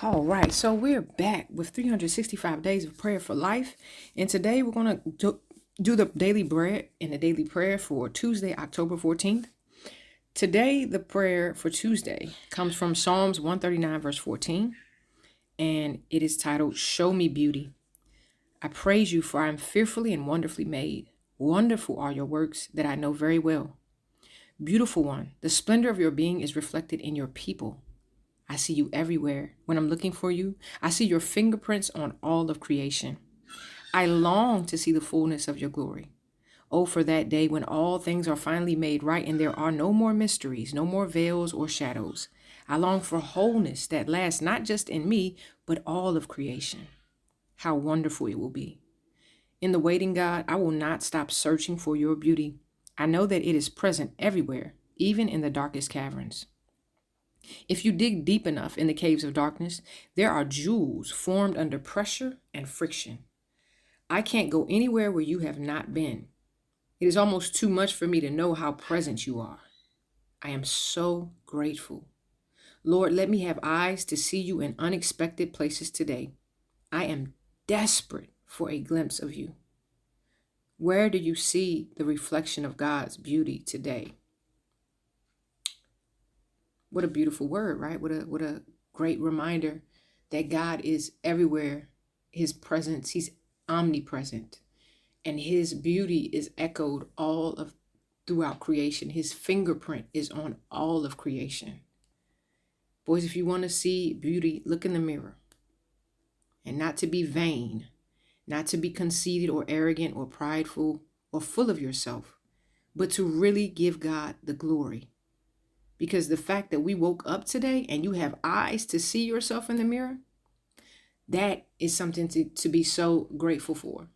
All right, so we're back with 365 days of prayer for life. And today we're going to do the daily bread and the daily prayer for Tuesday, October 14th. Today, the prayer for Tuesday comes from Psalms 139, verse 14, and it is titled, Show Me Beauty. I praise you, for I am fearfully and wonderfully made. Wonderful are your works that I know very well. Beautiful one, the splendor of your being is reflected in your people. I see you everywhere. When I'm looking for you, I see your fingerprints on all of creation. I long to see the fullness of your glory. Oh, for that day when all things are finally made right and there are no more mysteries, no more veils or shadows. I long for wholeness that lasts not just in me, but all of creation. How wonderful it will be. In the waiting, God, I will not stop searching for your beauty. I know that it is present everywhere, even in the darkest caverns. If you dig deep enough in the caves of darkness, there are jewels formed under pressure and friction. I can't go anywhere where you have not been. It is almost too much for me to know how present you are. I am so grateful. Lord, let me have eyes to see you in unexpected places today. I am desperate for a glimpse of you. Where do you see the reflection of God's beauty today? What a beautiful word, right? What a great reminder that God is everywhere. His presence, he's omnipresent, and his beauty is echoed all of throughout creation. His fingerprint is on all of creation. Boys, if you want to see beauty, look in the mirror. And not to be vain, not to be conceited or arrogant or prideful or full of yourself, but to really give God the glory. Because the fact that we woke up today and you have eyes to see yourself in the mirror, that is something to be so grateful for.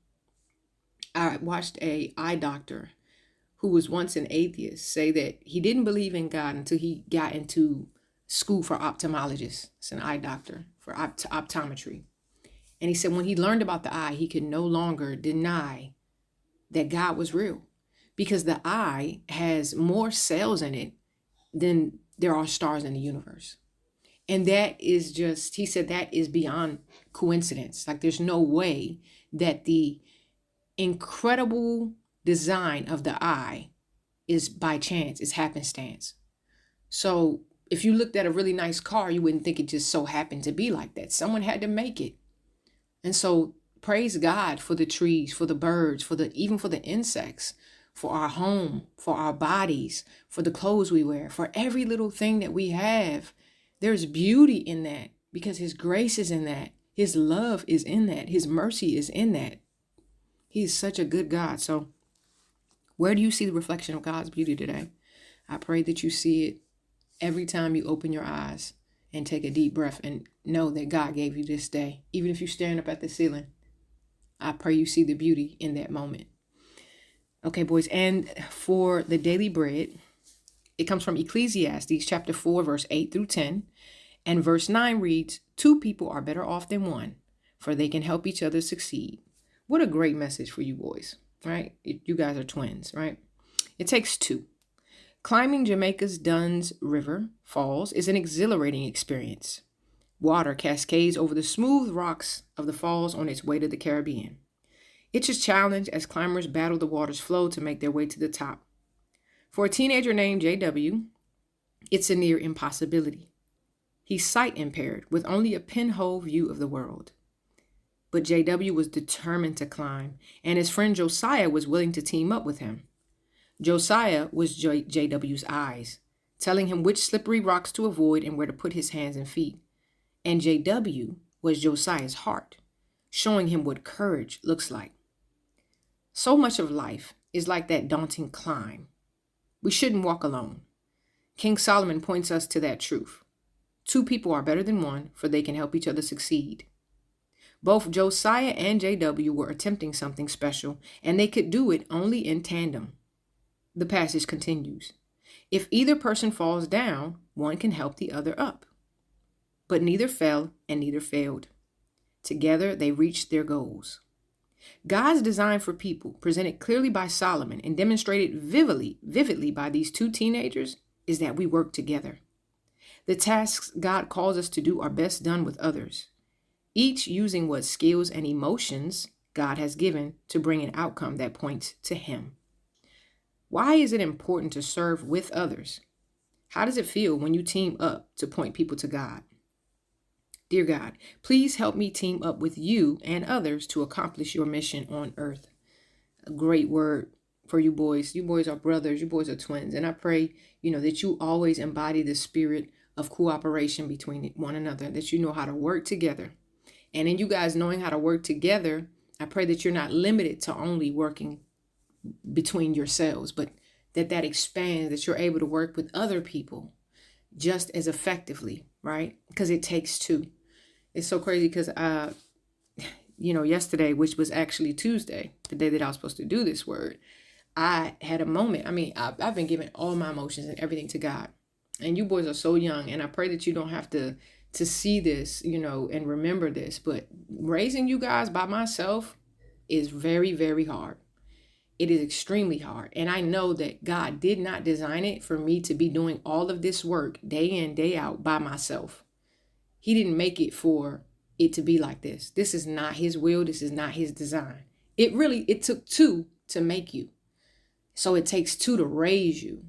I watched a eye doctor who was once an atheist say that he didn't believe in God until he got into school for ophthalmologists. It's an eye doctor for optometry. And he said when he learned about the eye, he could no longer deny that God was real, because the eye has more cells in it than there are stars in the universe. And that is just, he said that is beyond coincidence. Like there's no way that the incredible design of the eye is by chance, it's happenstance. So if you looked at a really nice car, you wouldn't think it just so happened to be like that. Someone had to make it. And so praise God for the trees, for the birds, even for the insects, for our home, for our bodies, for the clothes we wear, for every little thing that we have. There's beauty in that because his grace is in that. His love is in that. His mercy is in that. He is such a good God. So where do you see the reflection of God's beauty today? I pray that you see it every time you open your eyes and take a deep breath and know that God gave you this day. Even if you're staring up at the ceiling, I pray you see the beauty in that moment. Okay, boys, and for the daily bread, it comes from Ecclesiastes chapter 4, verse 8 through 10. And verse 9 reads, 2 people are better off than one, for they can help each other succeed. What a great message for you boys, right? You guys are twins, right? It takes 2. Climbing Jamaica's Dunn's River Falls is an exhilarating experience. Water cascades over the smooth rocks of the falls on its way to the Caribbean. It's a challenge as climbers battle the water's flow to make their way to the top. For a teenager named JW, it's a near impossibility. He's sight impaired with only a pinhole view of the world. But JW was determined to climb, and his friend Josiah was willing to team up with him. Josiah was JW's eyes, telling him which slippery rocks to avoid and where to put his hands and feet. And JW was Josiah's heart, showing him what courage looks like. So much of life is like that daunting climb. We shouldn't walk alone. King Solomon points us to that truth. 2 people are better than one, for they can help each other succeed. Both Josiah and JW were attempting something special, and they could do it only in tandem. The passage continues. If either person falls down, one can help the other up. But neither fell and neither failed. Together they reached their goals. God's design for people, presented clearly by Solomon and demonstrated vividly by these 2 teenagers, is that we work together. The tasks God calls us to do are best done with others, each using what skills and emotions God has given to bring an outcome that points to Him. Why is it important to serve with others? How does it feel when you team up to point people to God? Dear God, please help me team up with you and others to accomplish your mission on earth. A great word for you boys. You boys are brothers. You boys are twins. And I pray, that you always embody the spirit of cooperation between one another, that you know how to work together. And in you guys knowing how to work together, I pray that you're not limited to only working between yourselves, but that expands, that you're able to work with other people just as effectively, right? Because it takes two. It's so crazy because, yesterday, which was actually Tuesday, the day that I was supposed to do this word, I had a moment. I mean, I've been giving all my emotions and everything to God. And you boys are so young, and I pray that you don't have to see this, and remember this. But raising you guys by myself is very, very hard. It is extremely hard. And I know that God did not design it for me to be doing all of this work day in, day out by myself. He didn't make it for it to be like this. This is not His will. This is not His design. It took two to make you. So it takes two to raise you.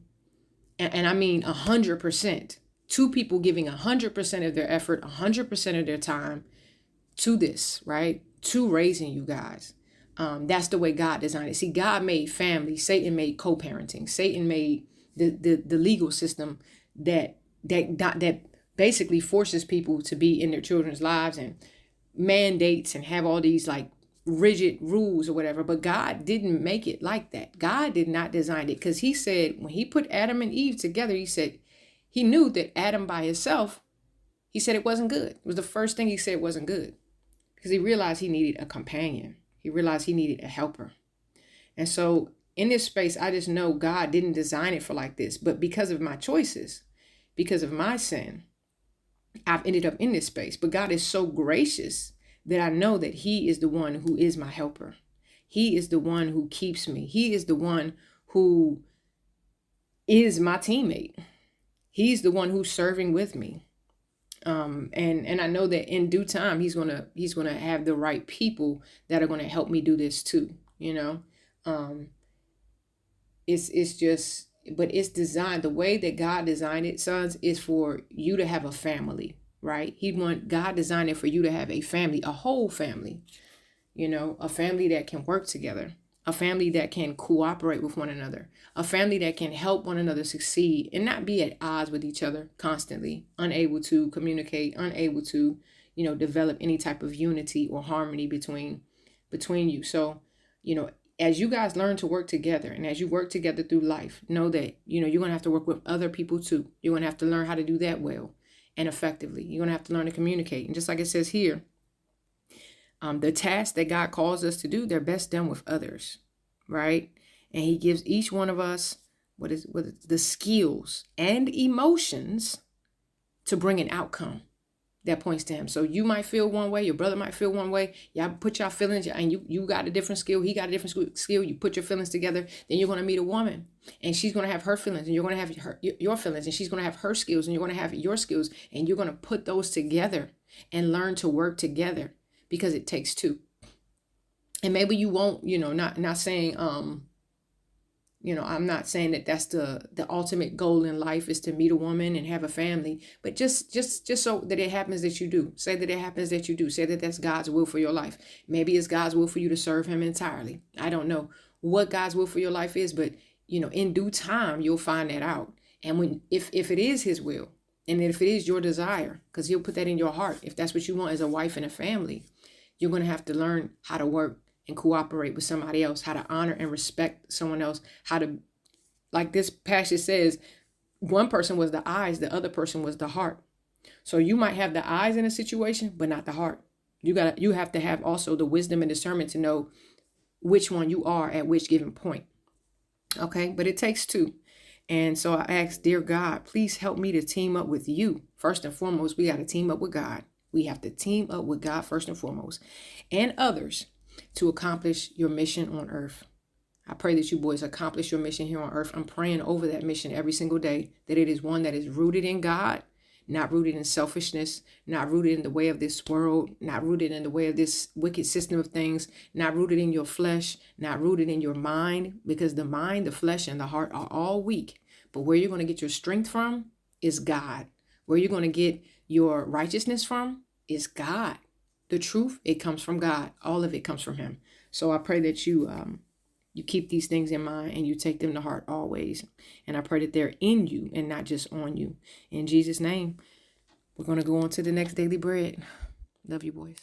And I mean 100%. Two people giving 100% of their effort, 100% of their time to this, right? To raising you guys. That's the way God designed it. See, God made family. Satan made co-parenting. Satan made the legal system that basically forces people to be in their children's lives and mandates and have all these like rigid rules or whatever. But God didn't make it like that. God did not design it, because He said when He put Adam and Eve together, He said He knew that Adam by himself, He said it wasn't good. It was the first thing He said wasn't good, because He realized He needed a companion. He realized He needed a helper. And so in this space, I just know God didn't design it for like this. But because of my choices, because of my sin, I've ended up in this space. But God is so gracious that I know that He is the one who is my helper. He is the one who keeps me. He is the one who is my teammate. He's the one who's serving with me. And I know that in due time, he's gonna have the right people that are gonna help me do this too. It's just, but it's designed the way that God designed it, sons, is for you to have a family, right? God designed it for you to have a family, a whole family, a family that can work together, a family that can cooperate with one another, a family that can help one another succeed and not be at odds with each other constantly, unable to communicate, unable to, develop any type of unity or harmony between you. So, as you guys learn to work together and as you work together through life, know that, you're going to have to work with other people too. You're going to have to learn how to do that well and effectively. You're going to have to learn to communicate. And just like it says here, the tasks that God calls us to do, they're best done with others, right? And He gives each one of us what is the skills and emotions to bring an outcome that points to Him. So you might feel one way, your brother might feel one way. Y'all put your feelings, and you got a different skill, he got a different skill. You put your feelings together, then you're going to meet a woman, and she's going to have her feelings, and you're going to have your feelings, and she's going to have her skills, and you're going to have your skills, and you're going to put those together and learn to work together, because it takes two. And maybe you won't, not saying, I'm not saying that that's the ultimate goal in life is to meet a woman and have a family, but just so that it happens that you do. Say that it happens that you do. Say that that's God's will for your life. Maybe it's God's will for you to serve Him entirely. I don't know what God's will for your life is, but in due time you'll find that out. And if it is His will, and if it is your desire, because He'll put that in your heart, if that's what you want as a wife and a family, you're going to have to learn how to work and cooperate with somebody else, how to honor and respect someone else, how to, like this passage says, one person was the eyes, the other person was the heart. So you might have the eyes in a situation, but not the heart. You have to have also the wisdom and discernment to know which one you are at which given point. Okay, but it takes two. And so I asked, dear God, please help me to team up with you. First and foremost, we got to team up with God. We have to team up with God first and foremost, and others, to accomplish your mission on earth. I pray that you boys accomplish your mission here on earth. I'm praying over that mission every single day, that it is one that is rooted in God, not rooted in selfishness, not rooted in the way of this world, not rooted in the way of this wicked system of things, not rooted in your flesh, not rooted in your mind, because the mind, the flesh, and the heart are all weak. But where you're going to get your strength from is God. Where you're going to get your righteousness from is God. The truth, it comes from God. All of it comes from him. So I pray that you keep these things in mind and you take them to heart always. And I pray that they're in you and not just on you. In Jesus' name, we're going to go on to the next daily bread. Love you, boys.